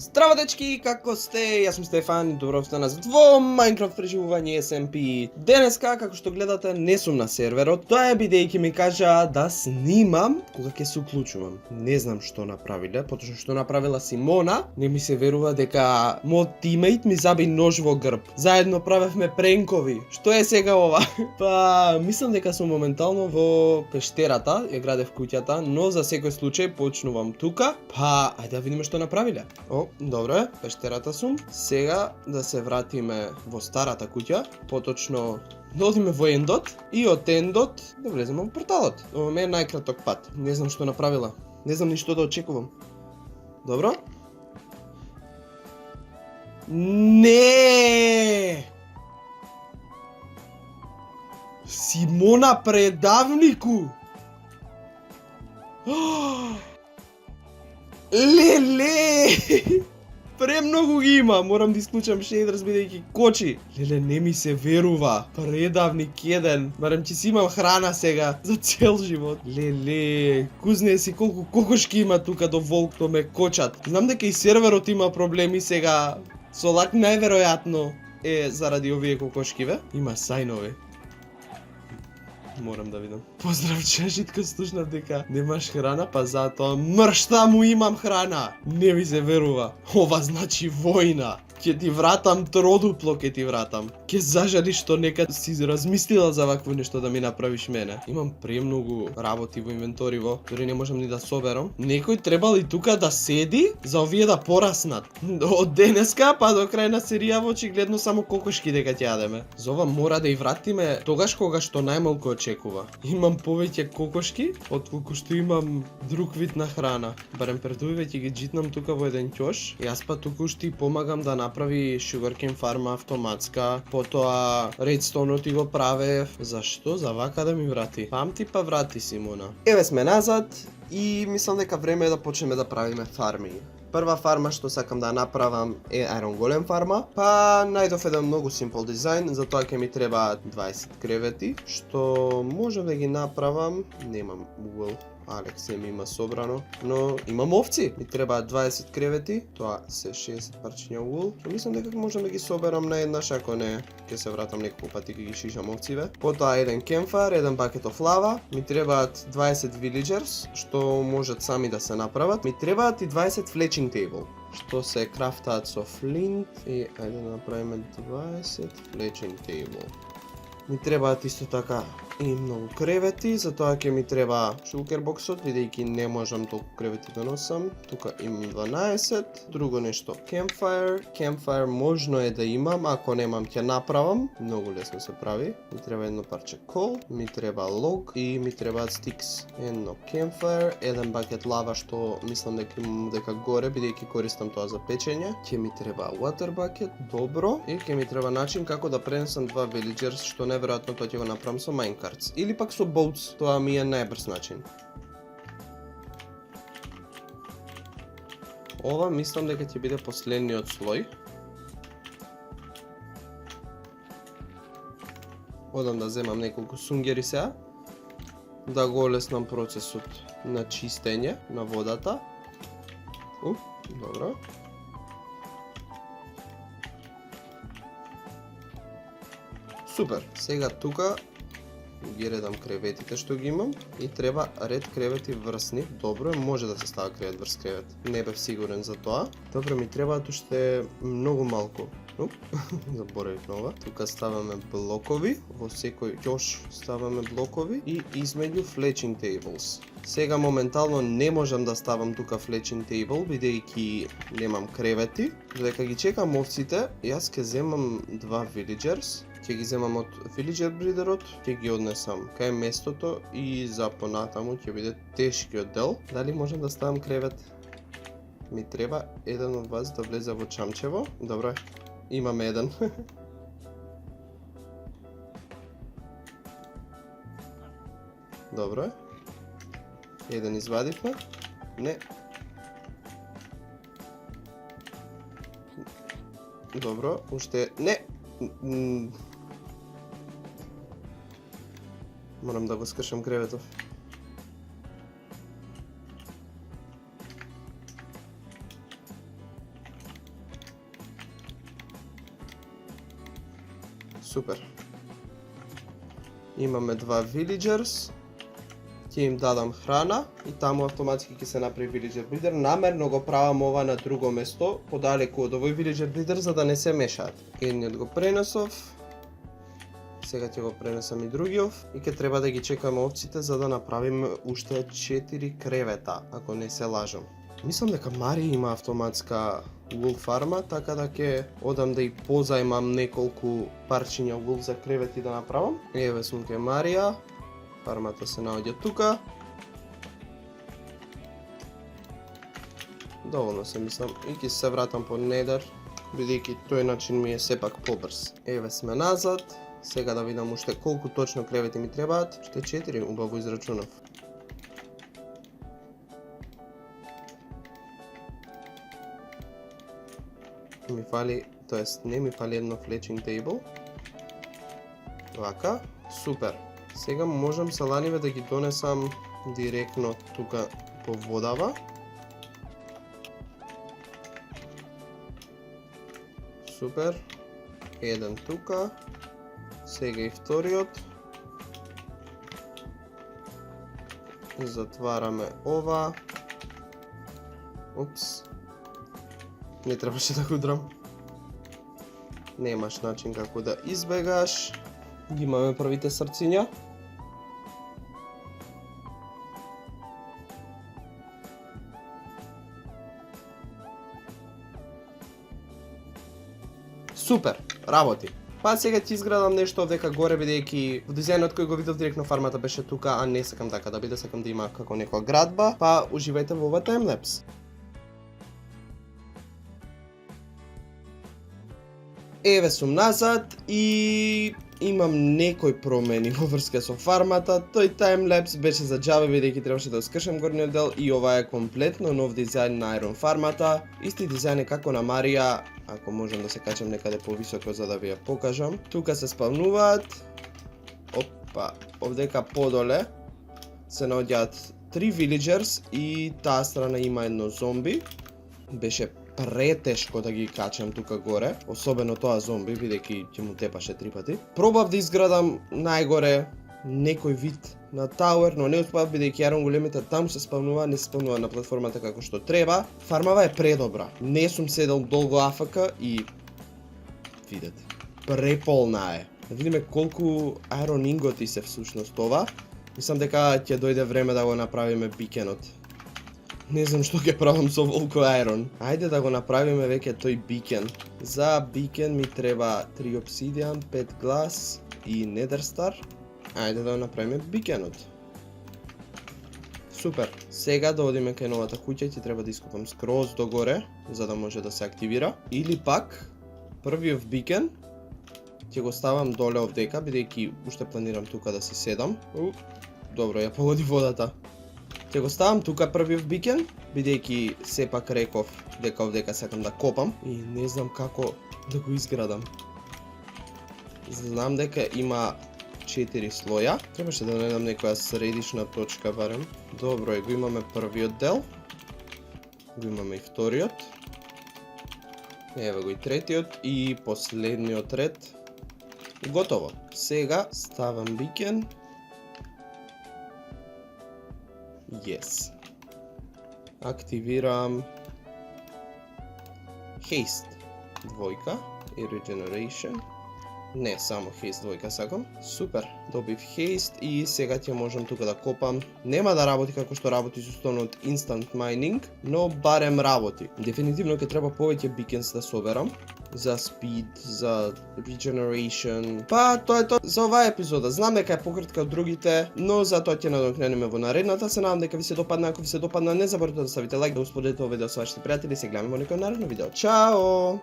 Здраво дечки, како сте? Јас сум Стефан и добро сте назад во Minecraft преживување SMP. Денеска, како што гледате, не сум на серверот. Тоа е бидејќи ми кажа да снимам кога ќе се уклучувам. Не знам што направиле, поточно што направила Симона. Не ми се верува дека мојот тимејт ми заби нож во грб. Заедно правевме пренкови. Што е сега ова? Па, мислам дека сум моментално во пештерата, ја градев куќата, но за секој случај почнувам тука. Па, ајде да видиме што направиле. Добро е, пештерата сум. Сега да се вратиме во старата куќа, поточно да одиме во ендот и од ендот да влеземе во порталот. Ова ми е најкраток пат. Не знам што направила. Не знам ни што да очекувам. Добро? Не! Симона предавнику! Леле! Премногу ги има, морам да исклучам шейдерс бидејќи кочи. Леле, не ми се верува. Предавник еден. Барем ќе си имам храна сега за цел живот. Леле, кузне си колку кокошки има тука до волкто ме кочат. Знам дека и серверот има проблеми сега. Со лак најверојатно е заради овие кокошкиве. Има сајнови. Морам да видам. Поздрав, чешитка, слушнав дека немаш храна, па затоа мршта му имам храна. Не ми се верува. Ова значи војна. Ќе ти вратам тродупло, ќе ти вратам. Ќе зажалиш што некад си размислила за вакво нешто да ми направиш мене. Имам премногу работи во инвенториво, дори не можам ни да соберам. Некој требал и тука да седи за овие да пораснат. Од денеска па до крај на серија очигледно само кокошки дека ќе јадеме. За ова мора да и вратиме тогаш кога што најмалку очекува. Имам повеќе кокошки отколку што имам друг вид на храна. Барем предувајќи ги джитнам тука во еден ќош. Јас па тука уште и помагам да направи sugarcane фарма автоматска, потоа редстоунот и го правев. Зашто? За вака да ми врати. Памти па врати, Симона. Еве сме назад и мислам дека време е да почнеме да правиме фарми. Прва фарма што сакам да направам е Iron Golem фарма. Па најдов еден многу симпл дизајн, затоа ќе ми треба 20 кревети, што можам да ги направам. Немам угол. Алекс ми има собрано, но имам овци. Ми треба 20 кревети, тоа се 60 парчиња угол. Мислам дека можам да ги соберам на еднаш, ако не ќе се вратам неколку пати ќе ги шишам овциве. Потоа еден campfire, еден бакет of лава, ми требаат 20 villagers, што можат сами да се направат. Ми требаат и 20 fletching table, што се крафтаат со flint и ајде да направиме 20 fletching table. Ми требаат исто така и многу кревети, затоа ќе ми треба шулкербоксот, бидејќи не можам толку кревети да носам. Тука имам 12, друго нешто campfire можно е да имам, ако немам ќе направам, многу лесно се прави. Ми треба едно парче кол, ми треба лог и ми требаат стикс. Едно campfire, еден бакет лава што мислам дека имам дека горе, бидејќи користам тоа за печење. Ќе ми треба water bucket, добро, и ќе ми треба начин како да пренесам два villagers, што неверојатно тоа ќе го направам со Minecraft. Или пак со boats, тоа ми е најбрз начин. Ова мислам дека ќе биде последниот слој. Одам да земам неколку сунгери сега, да го олеснам процесот на чистење на водата. Добро. Супер, сега тука ги редам креветите што ги имам и треба ред кревети врз нив. Добро е, може да се става кревет врз кревет. Не бев сигурен за тоа. Добро, ми требаат уште многу малку. Заборавив на ова. Тука ставаме блокови, во секој ќош ставаме блокови и измеѓу fletching tables. Сега моментално не можам да ставам тука fletching table, бидејќи немам кревети. Додека ги чекам овците, јас ќе земам два villagers. Ќе ги земам од villager breederот, ќе ги однесам кај местото и за понатаму ќе биде тешкиот дел. Дали можам да ставам кревет? Ми треба еден од вас да влезе во чамчево. Добро е, имаме еден. Добро е. Еден извадивме. Не. Добро, уште не. Морам да го скршам креветов. Супер. Имаме 2 villagers. Ќе им дадам храна и таму автоматски ќе се направи villager breeder. Намерно го правам ова на друго место, подалеку од овој villager breeder за да не се мешаат. Едниот го пренесов. Сега ќе го пренесам и другиот и ќе треба да ги чекаме овците за да направиме уште 4 кревета, ако не се лажам. Мислам дека Марија има автоматска wool фарма, така да ќе одам да и позајмам неколку парчиња wool за кревети да направам. Еве сум ке Марија. Фармата се наоѓа тука. Доволно се мислам и ќе се вратам по Недер, бидејќи тој начин ми е сепак побрз. Еве сме назад. Сега да видам уште колку точно кревети ми требаат. Уште 4, убаво израчунав. Ми фали, тоест не ми фали едно fletching table. Вака, супер. Сега можам саланиве да ги донесам директно тука по водава. Супер. Еден тука. Сега и вториот. Затвараме ова. Упс. Не требаше да го удрам. Немаш начин како да избегаш. Ги имаме првите срциња. Супер, работи. Па сега ќе изградам нешто овдека горе, бидејќи во дизајнот кој го видов директно фармата беше тука, а не сакам така да биде, сакам да има како некоја градба. Па уживајте во ова таймлапс. Еве сум назад и имам некои промени во врска со фармата. Тој таймлапс беше за џабе бидејќи требаше да скршам горниот дел и ова е комплетно нов дизајн на Iron фармата. Исти дизајн е како на Марија, ако можам да се качам некаде повисоко за да ви ја покажам. Тука се спавнуваат. Опа, овдека подоле се наоѓаат 3 villagers и таа страна има едно зомби. Беше претешко да ги качам тука горе, особено тоа зомби, бидејќи ќе му тепаше 3 пати. Пробав да изградам најгоре некој вид на тауер, но не успеав бидејќи Iron големите таму се спавнува, не се спавнува на платформата како што треба. Фармава е предобра. Не сум седел долго АФК и видете, преполна е. Да видиме колку Iron инготи се всушност ова. Мислам дека ќе дојде време да го направиме бикенот. Не знам што ќе правам со волко Iron. Ајде да го направиме веќе тој бикен. За бикен ми треба 3 обсидиан, 5 глас и Nether. Ајде да го направиме бикенот. Супер. Сега да одиме кај новата куќа, ќе треба да ископам скроз догоре, за да може да се активира. Или пак, првиот бикен ќе го ставам доле овдека, бидејќи уште планирам тука да си седам. Добро, ја погоди водата. Ќе го ставам тука првиот бикен, бидејќи сепак реков дека овдека сакам да копам и не знам како да го изградам. Знам дека има 4 слоја. Требаше да најдам некоја средишна точка барем. Добро е, го имаме првиот дел. Го имаме и вториот. Еве го и третиот и последниот ред. Готово. Сега ставам бикен. Yes. Активирам Haste двојка и Regeneration. Не, само Haste двојка сакам. Супер, добив Haste и сега ќе можам тука да копам. Нема да работи како што работи системот Instant Mining, но барем работи. Дефинитивно ќе треба повеќе бикенс да соберам. За speed, за regeneration. Па, тоа е тоа за оваа епизода. Знам дека е пократка од другите, но затоа ќе надокнеме во наредната. Се надам дека ви се допадна. Ако ви се допадна, не заборавете да ставите лайк, да го споделите овој видео со вашите пријатели. Се гледаме во некој наредно видео. Чао!